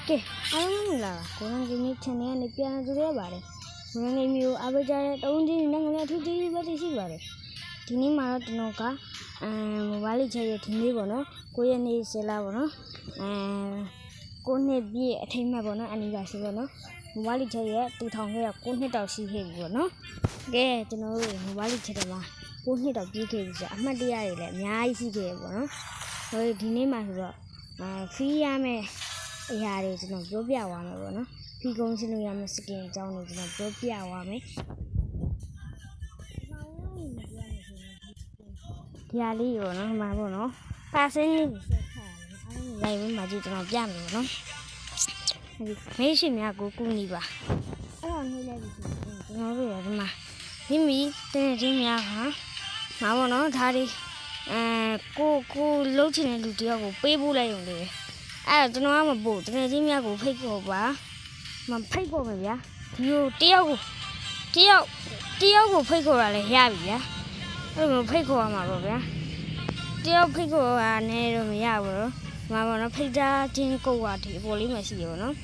Okay, alhamdulillah. Kurang gini channel ni pian tu dia bare. Kurang gini apa cara tahun ni nang ni tu dia bare sih bare. Kini malah tu noka, mobile caya tinggi bono, kau yang ni sela bono, kau ni bi thema bono, ani gasi bono, mobile caya tu thang he, kau ni tahu sih he bono. Okay, tu no mobile caya lah, kau ni tahu bi ke bisa, amat dia ni le, nyai sih ke bono. Kau kini malah free ame. Yari tu nak berbiak awam apa no? Fikung sini yang mesti jauh ni tu nak berbiak awam. Yari apa no? Mana no? Pasal ni lain macam tu nak jam no? Mesti ni aku kuni bah. Alah ni lagi tu nak berbiak mah. Ini ni apa? Mana no? Thari ko lucu ni lucu aku pebu lah yang ni. Tu nama apa bu? Tu ni macam aku fake ko ba, macam fake ko macam ya. Tiaw ko fake ko lah ya biya. Macam fake ko ama apa ya? Tiaw fake ko ane tu macam ya bro. Macam fake dah jenis ko wati boleh masih yo no.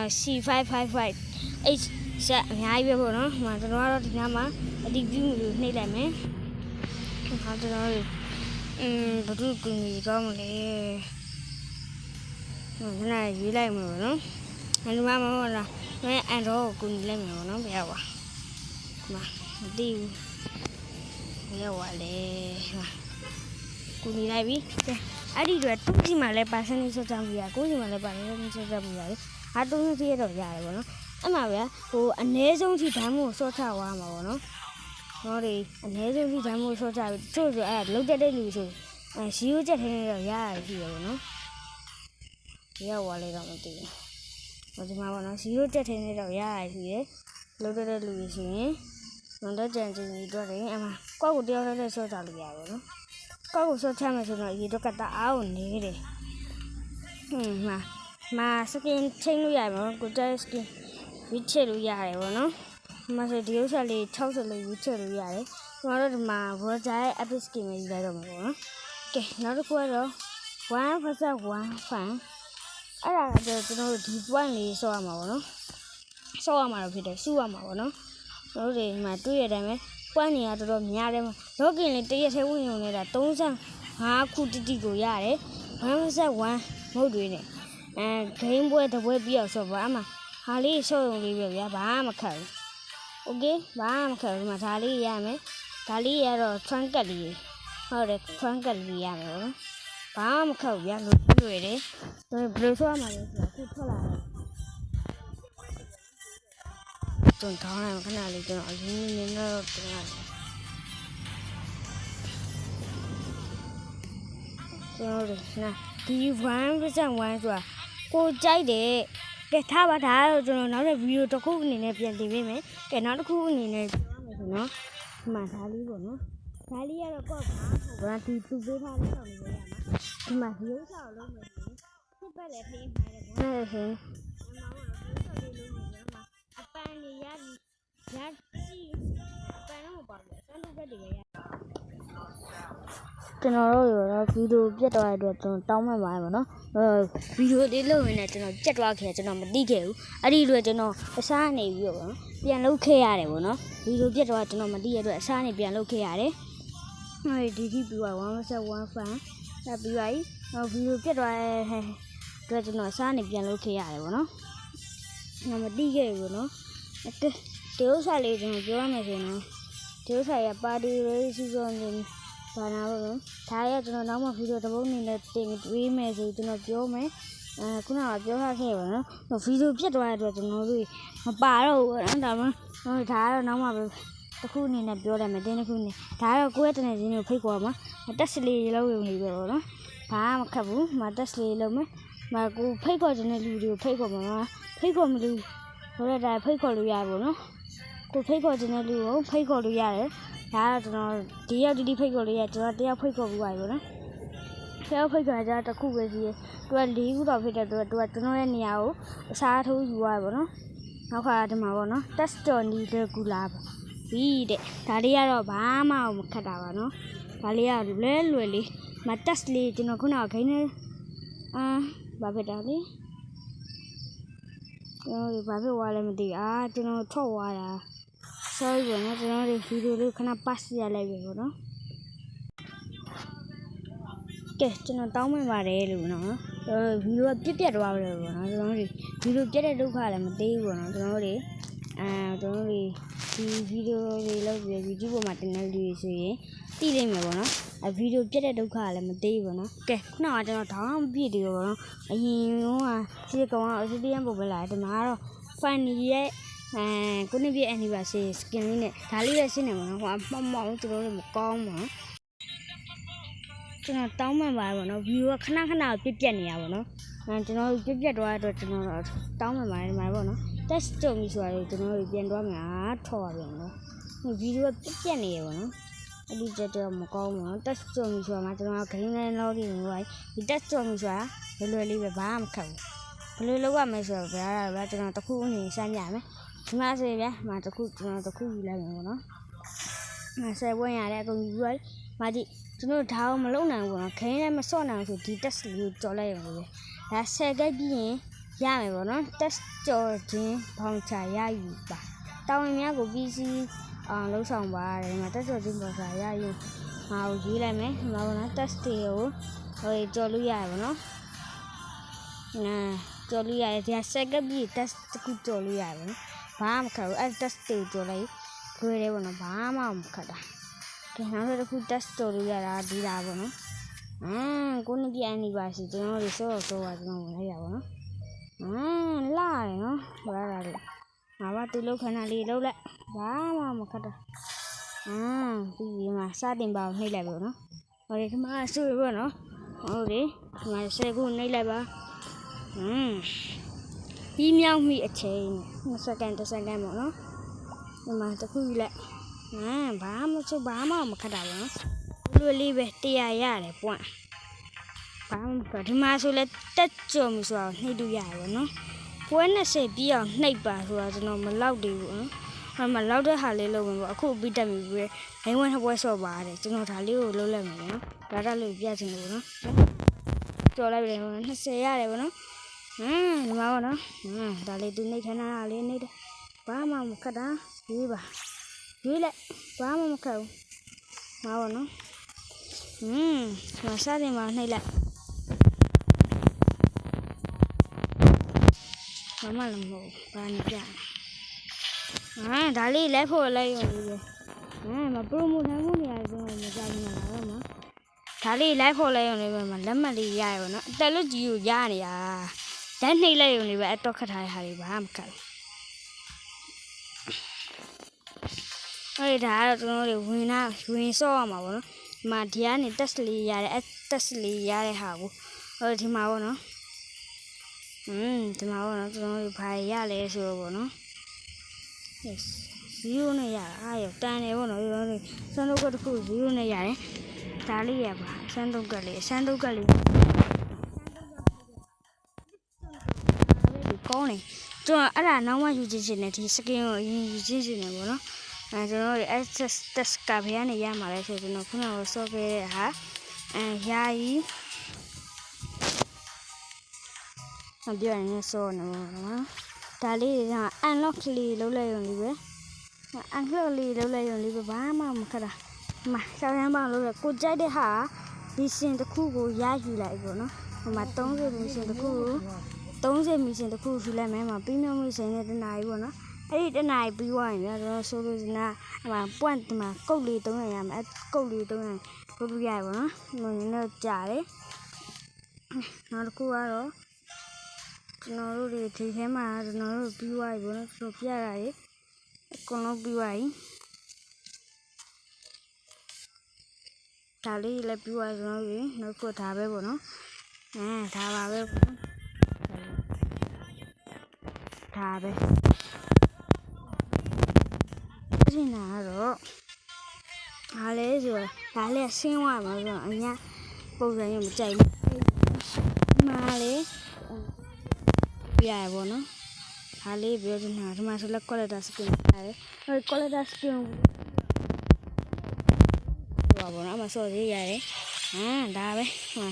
C555 set nyai biar bro no. Macam nama tu nama di view ni lah me. Macam nama betul kuni kamu le. Thế này dưới đây mà nó anh ba mà là mấy anh đó cùng lên mà nó béo à mà tiêu béo à để mà cùng đi đây biết ai đi rồi tung gì mà lại bà sang đi cho trang bìa cố gì mà lại bà đi cho trang bìa ai tung gì đó dài rồi nó em mà bé cô anh ấy giống thì thằng mua số thảo à mà nó đi anh ấy giống thì thằng mua số thảo số rồi à lúc đây lùi rồi xíu chết thế rồi dài gì rồi nó ya wale kamu tu, macam mana nak siu cete ni dah ya ini, lalu dah lu ini, nanti jangan itu ada ni, ama kau dia ada soal lagi ada, no? Kau soal macam mana itu kata awun ni deh, skin chain lu ya, kau jadi skin witcher lu ya, no? Masa dia sekali tahu sekali witcher lu ya, mana kau jadi apa skin ni dah no? Okay, nanti kau ada one pasal one fan. Ada tu no di buan ni soal apa no? Soal apa kita soal apa no? Lalu macam tu ya deh, buan ni ada tu ni ada, lagi ni tu ya saya punya ni dah tahu sang, aku tiga ya deh, mana saya wan mau duit ni, kain buat tu buat biar soal apa, hari soal ni biar bah macam, okay, bah macam macam hari ya me, hari ya ro trangkat ni, ada trangkat ni ya me, bah macam biar duit ni. तो ब्रेसो हमारे कुछ थोड़ा है तो थाना में खाना ले तो अभी नहीं ना तो ना कि वन पे जाऊँ वन तो को चाहिए के था बता तो ना तो वीडियो तो खूब नहीं ने पियाली में के ना तो खूब नहीं ने ना मसाली बोलो साली यार को बना तू बेटा नहीं तो मैं ये साल लो मैं Bale phim hay là apa ni ya si apa nama baru kan tu jadi ya channel rồi video biết rồi được tông mà bài mà nó video đi lâu này channel chết qua kìa channel mà đi kiểu ở đi rồi channel xa này ví dụ biển lâu khe à đấy bọn nó video biết rồi channel mà đi rồi xa này biển lâu khe à đấy rồi đi bị vào quán sao quán phá là bị vậy video biết rồi cái chỗ nó xa này biển lâu khe à đấy bọn nó mà đi kiểu nó thiếu sai lệ thì chỗ này thì nó thiếu sai à ba đi với season thì và nào thái cho nó mà video đó nên là tiền quý mẹ rồi cho nó chỗ mấy cũng nào chỗ khác hè nó video biết rồi cho nó rồi mà bà đâu nó làm nó thái nó mà cái khu này là chỗ này mà tên khu này thái là cuối tuần này thì nhiều phải qua mà Tesla lâu rồi này rồi đó phá mà khắp mà Tesla lâu mấy mà cô phải qua cho nên lưu phải qua mà phải qua mà lưu rồi là phải qua lưu dài rồi nó cô phải qua cho nên lưu phải qua lưu dài đấy đó nó đi phải qua lưu dài cho nó phải qua lưu dài rồi đó theo phải qua ra ta khu cái gì tôi lý của tôi phải tôi nó nhiều xa thôi rồi rồi nó qua thì mà nó test đi được cú làm vì đấy ta đi rồi ba mà một cái đó nó ta đi rồi lên rồi đi mà test đi thì nó cũng nào cái nữa bà phải đó đi ကျွန်တော်တို့ဘာဖြစ်သွားလဲမသိကျွန်တော်ထွက်သွားတာ sorry ပေါ့နော်ကျွန်တော်တို့ဗီဒီယိုလေးခဏ pass ရလိုက်ပြီပေါ့နော်ကဲကျွန်တော်တောင်းပန်ပါတယ်လို့နော်ဗီဒီယိုကပြတ်သွားတယ်ပေါ့နော်ကျွန်တော်တို့ဗီဒီယိုပြတ်တဲ့ဒုက္ခလည်းမသိဘူးပေါ့နော်ကျွန်တော်တို့ဒီဗီဒီယိုတွေလောက်ပြီး YouTube ပေါ်မှာတင်နေလို့ဆိုရင်သိလိမ့်မယ်ပေါ့နော်ဗီဒီယိုပြတ်တဲ့ဒုက္ခလည်းမသိဘူးပေါ့နော်ကဲခုနကကျွန်တော်ထောင်းပြည့်တယ်ပေါ့နော်အရင်ကစီကောင်က Australian ပုံပဲလာတယ်ဒီမှာတော့ funny ရဲ့ကိုနေပြည့် anniversary skin လေးနဲ့ဒါလေးပဲရှင်းနေမှာနော်ဟိုမှောက်သူတို့လည်းမကောင်းပါကျွန်တော်တောင်းပန်ပါတယ်ပေါ့နော်ဗီဒီယိုကခဏပြတ်နေရပါတော့ကျွန်တော်ပြတ်သွားတဲ့အတွက်ကျွန်တော်တောင်းပန်ပါတယ်ဒီမှာပေါ့နော် test ကြုံပြီဆိုတော့ကျွန်တော်ပြန်သွားမှာထောက်ရပြန်နော်ဗီဒီယိုကပြတ်နေရပါတော့အဲ့ဒီချက်တော့မကောင်းဘူးနော် test ကြုံပြီဆိုတာမှကျွန်တော် green line login လို့ဒီ test ကြုံပြီဆိုတာလွယ်လေးပဲဘာမှမခက်ဘူးဘယ်လိုလုပ်ရမလဲဆိုတော့ဗျာကျွန်တော်တခုအနေစမ်းပြမယ်ဒီမှာဆိုရင်ဗျာမှာတခုကျွန်တော်တခုယူလိုက်မယ်ပေါ့နော်10ပွဲရတယ်အကုန်ယူလိုက်မာကြည့်ကျွန်တော်ဒါအောင်မလုပ်နိုင်ဘူးနော်ခင်းလည်းမစော့နိုင်ဘူးဆိုဒီ test လေးကိုကြော်လိုက်ရုံပဲဒါ10ခဲ့ပြီးရင်ရမယ်ပေါ့နော် test ကြော်ခြင်းဘောင်ချရယူပါတောင်းရင်များကို PC လုံးဆောင်ပါတယ်ဒီမှာ test ကြော်ခြင်းဘောင်ချရယူဟာကိုရေးလိုက်မယ်ဒီမှာပေါ့နော် test တွေကိုကြော်လို့ရတယ်ပေါ့နော်ကြော်လို့ရတယ်ဒီ10ခဲ့ပြီး test တခုကြော်လို့ရတယ်ပေါ့နော်ဘာမှမခက်ဘူးအဲ့ test တွေကိုကြော်လိုက်ခွေးတယ်ပေါ့နော်ဘာမှမခက်တာကဲနောက်တစ်ခု test ကြော်လို့ရတာဒီတာပေါ့နော်ကိုနေပြအန်နီပါစီကျွန်တော်တို့စောတော့ပါကျွန်တော်ဝင်လိုက်ရပါတော့လာရနော်ဘာလာလဲငါဘာသူလောက်ခဏလေးလောက်လိုက်ဘာမှမခက်တာဒီမှာစတင်ပါနှိပ်လိုက်ပါနော်ဟိုဒီမှာဆူရပါနော်ဟုတ်ပြီဒီမှာ10ခုနှိပ်လိုက်ပါဒီမြောက်မိအချိန်2စက္ကန့်1စက္ကန့်ပေါ့နော်ဒီမှာတစ်ခုယူလိုက်ဘာမှမခက်တာပေါ့နော်လွယ်လေးပဲ100ရတယ်ပွန့်ဘာမှဒီမှာဆိုလဲတက်ကြုံဆိုတော့နှိပ်လို့ရတယ်ပေါ့နော်ပွဲ20ပြီးအောင်နှိပ်ပါဆိုတော့ကျွန်တော်မလောက်သေးဘူးနော်မလောက်တဲ့ဟာလေးလုပ်မယ်ပေါ့အခုပြီးတက်ပြီပဲဘိန်းဝင်းပွဲဆော့ပါတယ်ကျွန်တော်ဒါလေးကိုလုပ်လိုက်မယ်နော်ဒါတာလေးပြချင်လို့နော်ကြော်လိုက်ပြီပေါ့20ရတယ်ပေါ့နော်ဒီမှာပေါ့နော်ဒါလေးသူနှိပ်ထမ်းတာလေးနှိပ်တယ်ဘာမှမခက်တာရေးပါရေးလိုက်ဘာမှမခက်ဘူးမှာပေါ့နော်မစားတယ်မှာနှိပ်လိုက်မမလည်းမဟုတ်ဘာနေပြဒါလေးလိုက်ဖို့လိုက်ရုံလေးပဲမပရိုမိုထမ်းမှုနေရာကျွန်တော်မကြဘူးလားတော့မဒါလေးလိုက်ဖို့လိုက်ရုံလေးပဲမလက်မှတ်လေးရရပါတော့အတက်လို့ကြီးကိုရနေတာလက်နှိပ်လိုက်ရုံလေးပဲအတော့ခတ်ထားတဲ့ဟာတွေဘာမှမခက်ဘူးဒါကတော့ကျွန်တော်တို့ဝင်ဆော့ရမှာပေါ့နော်ဒီမှာဒီကနေ test လေးရတယ် test လေးရတဲ့ဟာကိုဒီမှာပေါ့နော်ဒီမှာပေါ့နော်ကျွန်တော်တို့ဘာရလဲဆိုတော့ပေါ့နော် yes 0နဲ့ရတာရောတန်တယ်ပေါ့နော်ကျွန်တော်တို့စမ်းတုပ်ကတစ်ခု0နဲ့ရတယ်ဒါလေးရပါစမ်းတုပ်ကလေးကောင်းတယ်ကျွန်တော်အဲ့ဒါနောက်မှယူချင်းရှင်နေဒီ skin ကိုအရင်ယူချင်းရှင်နေပေါ့နော်ကျွန်တော်တို့ access test ကဘယ်ကနေရမှာလဲဆိုကျွန်တော်ခုနကဆော့ခဲ့တဲ့ဟာယာယီပြောရင်ဆော့နေပါတော့ဒါလေးက unlock လေးလုပ်လိုက်ရုံလေးပဲ unlock လေးလုပ်လိုက်ရုံလေးပဲဘာမှမခက်တာမဆောင်းရမ်းပါလို့ကိုကြိုက်တဲ့ဟာဒီစင်တစ်ခုကိုရယူလိုက်ပေါ့နော်ဟိုမှာ30မီရှင်တစ်ခု30မီရှင်တစ်ခုယူလိုက်မယ်မှာပြီးမြောက်မီရှင်နဲ့တနားကြီးပေါ့နော်အဲ့ဒီတနားကြီးပြီးသွားရင်ကျွန်တော်ဆိုလိုချင်တာဟိုမှာ point ဒီမှာကုတ်လေး300ရမယ်အဲ့ကုတ်လေး300ပို့ပြရပါတော့ဟိုနည်းနည်းကြာတယ်နောက်တစ်ခုကတော့ကျွန်တော်တို့ဒီထဲမှာကျွန်တော်တို့ပြီးသွားပြီပေါ့နော်ဆိုပြရတာလေအကုန်လုံးပြီးသွားပြီဒါလေးလည်းပြီးသွားကျွန်တော်တို့နောက်ကဒါပဲပေါ့နော်ဒါပါပဲပေါ့နော်ဒါပဲဒီနာတော့ဒါလေးဆိုဒါလေးဆင်းသွားမှာဆိုတော့အညာပုံစံရမကြိုက်ဘူးမာလေးပြရပါတော့ဒါလေးပြောချင်တာဒီမှာဆိုလက် collector skin ရတယ်အဲ့ collector skin ပါဘောနော်မစော်သေးရတယ်ဒါပဲ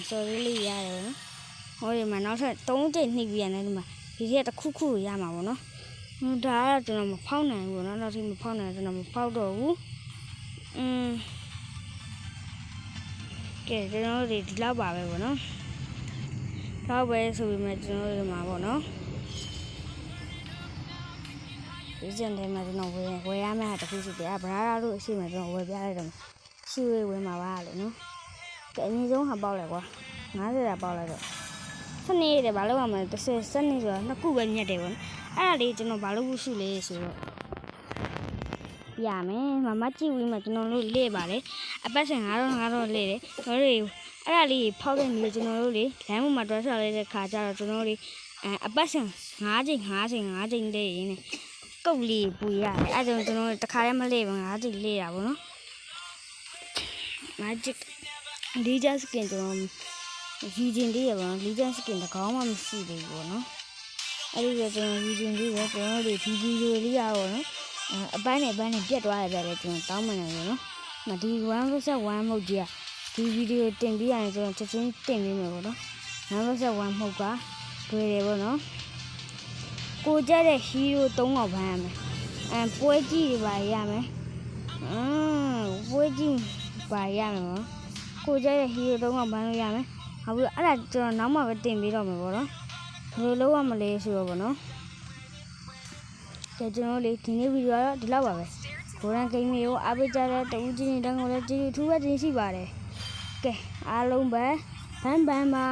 စော်သေးလေးရတယ်နော်ဟိုဒီမှာနောက်ထပ်3ချိန်နှိပ်ပြရတယ်ဒီမှာ ဒီထက်တစ်ခုရမှာပေါ့နော်ဒါကကျွန်တော်မဖောက်နိုင်ဘူးပေါ့နော်နောက်ထပ်မဖောက်နိုင်ကျွန်တော်မဖောက်တော့ဘူးကဲကျွန်တော်တို့ဒီလောက်ပါပဲပေါ့နော်တော့ပဲဆိုပြီးမှကျွန်တော်တို့မှာပေါ့နော်ဒီစံထဲမှာကျွန်တော်ဝယ်ရမယ့်တခုရှိတယ်ဗရာတို့အရှိမှကျွန်တော်ဝယ်ပြလိုက်တော့ရှိဝယ်မှာပါလို့နော်ကဲအရင်ဆုံးဟာပေါက်လိုက်ကွာ90ရာပေါက်လိုက်တော့စနေတယ်ဘာလို့ရမလဲ30စနေဆိုတာနှစ်ခုပဲညက်တယ်ပေါ့နော်အဲ့ဒါလေးကျွန်တော်ဘာလို့ဝှရှုလဲဆိုတော့ပြမယ်မမကြည့်ဝေးမှာကျွန်တော်တို့လေ့ပါလေအပတ်စဉ်9000လေ့တယ်တို့တွေအဲ့ဒါလေးဖောက်တဲ့မျိုးကျွန်တော်တို့လေလမ်းမှာတွဲဆော်လိုက်တဲ့ခါကျတော့ကျွန်တော်တို့အပတ်စဉ်5ချိန်တဲ့ရင်းနဲ့ကုတ်လေးပူရတယ်အဲ့ဒါကျွန်တော်တခါတည်းမလေ့ပါ5ချိန်လေ့တာပေါ့နော် magic ဒီဂျက်စကင်ကျွန်တော်ယူခြင်းလေးရပါတော့ဒီဂျက်စကင်တကောင်းမှမရှိသေးဘူးပေါ့နော်အဲ့ဒီကကျွန်တော်ယူခြင်းလေးပဲကျွန်တော်တို့ဒီဗီဒီယိုလေးရပါတော့အပိုင်းနဲ့ပြတ်သွားရပဲလေကျွန်တော်တောင်းမှန်တယ်ပေါ့နော်ဒီ1 versus 1 mode ကြီးဒီဗီဒီယိုတင်ပြီးရင်ကျွန်တော်ချက်ချင်းတင်ပေးမယ်ပေါ့နော်1 versus 1 mode ကတွေ့တယ်ပေါ့နော်ကိုကြတဲ့ဟီးရိုး3កောက်ဖမ်းရမယ်ပွဲကြီးတွေပါရမယ်ပွဲကြီးပါရမယ်ပေါ့ကိုကြတဲ့ဟီးရိုး3កောက်ဖမ်းလို့ရမယ်ဟုတ်ပြီအဲ့ဒါကျွန်တော်နောက်မှပဲတင်ပေးတော့မယ်ပေါ့နော်ဘယ်လိုလုပ်ရမလဲဆိုတော့ပေါ့နော်ကျွန်တော်လေးဒီနေ့ဗီဒီယိုကတော့ဒီလောက်ပါပဲဂိုရန်ဂိမ်းတွေကိုအားပေးကြတဲ့တူးချင်းတောင်းကိုလည်းကျေးဇူးထူးပဲတင်ရှိပါတယ်ကဲအားလုံးပဲဘန်ပါ